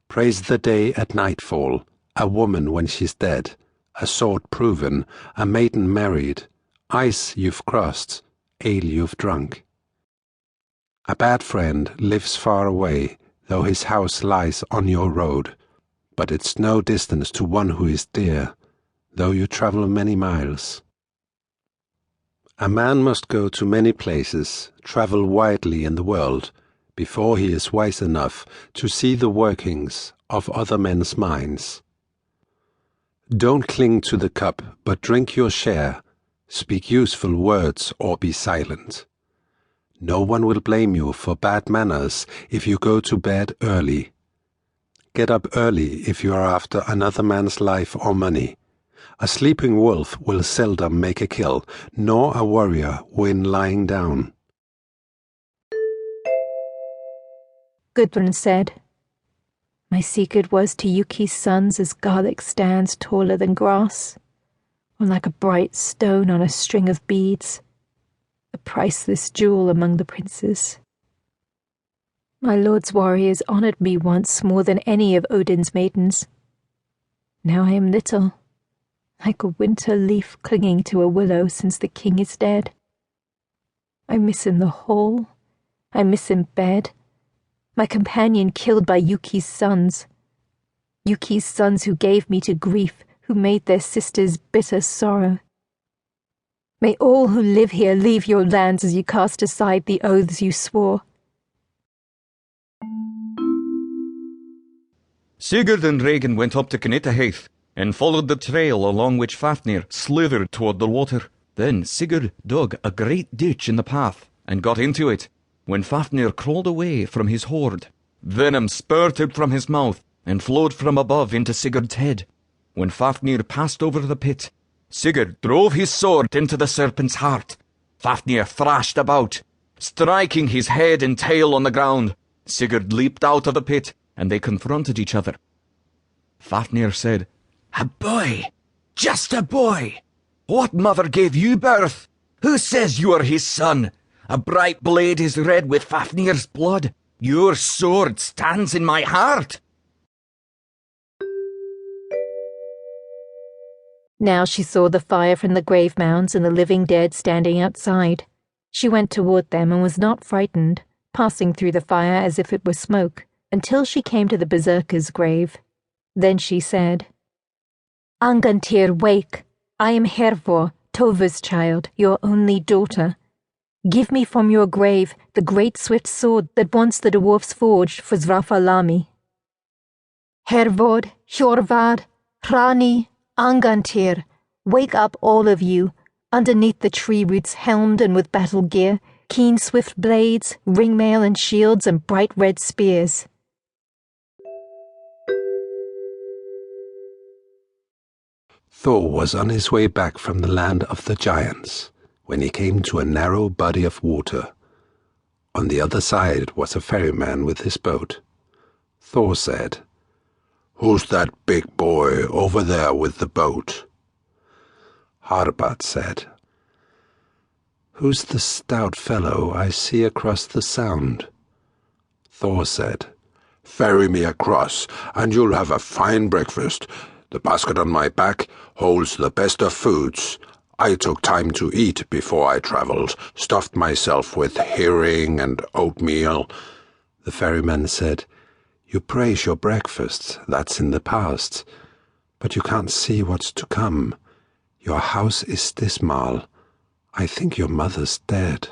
Praise the day at nightfall, a woman when she's dead, a sword proven, a maiden married, ice you've crossed, ale you've drunk. A bad friend lives far away, though his house lies on your road, but it's no distance to one who is dear, though you travel many miles. A man must go to many places, travel widely in the world, before he is wise enough to see the workings of other men's minds. Don't cling to the cup, but drink your share. Speak useful words or be silent. No one will blame you for bad manners if you go to bed early. Get up early if you are after another man's life or money. A sleeping wolf will seldom make a kill, nor a warrior win lying down. Gudrun said, "My secret was to Yuki's sons as garlic stands taller than grass, or like a bright stone on a string of beads, a priceless jewel among the princes. My lord's warriors honored me once more than any of Odin's maidens. Now I am little, like a winter leaf clinging to a willow since the king is dead. I miss in the hall, I miss in bed, my companion killed by Yuki's sons who gave me to grief, who made their sisters bitter sorrow. May all who live here leave your lands as you cast aside the oaths you swore." Sigurd and Regin went up to Knitaheath and followed the trail along which Fafnir slithered toward the water. Then Sigurd dug a great ditch in the path and got into it, when Fafnir crawled away from his hoard. Venom spurted from his mouth and flowed from above into Sigurd's head. When Fafnir passed over the pit, Sigurd drove his sword into the serpent's heart. Fafnir thrashed about, striking his head and tail on the ground. Sigurd leaped out of the pit, and they confronted each other. Fafnir said, "A boy, just a boy. What mother gave you birth? Who says you are his son? A bright blade is red with Fafnir's blood. Your sword stands in my heart." Now she saw the fire from the grave mounds and the living dead standing outside. She went toward them and was not frightened, passing through the fire as if it were smoke, until she came to the berserker's grave. Then she said, "Angantyr, wake! I am Hervor, Tova's child, your only daughter. Give me from your grave the great swift sword that once the dwarfs forged for Zrafalami." "Hervor, Hjorvad, Hrani, Angantyr, wake up all of you, underneath the tree roots helmed and with battle gear, keen swift blades, ringmail and shields and bright red spears." Thor was on his way back from the land of the giants, when he came to a narrow body of water. On the other side was a ferryman with his boat. Thor said, "Who's that big boy over there with the boat?" Harbard said, "Who's the stout fellow I see across the sound?" Thor said, "Ferry me across, and you'll have a fine breakfast. The basket on my back holds the best of foods. I took time to eat before I traveled, stuffed myself with herring and oatmeal." The ferryman said, "You praise your breakfast, that's in the past, but you can't see what's to come. Your house is dismal. I think your mother's dead."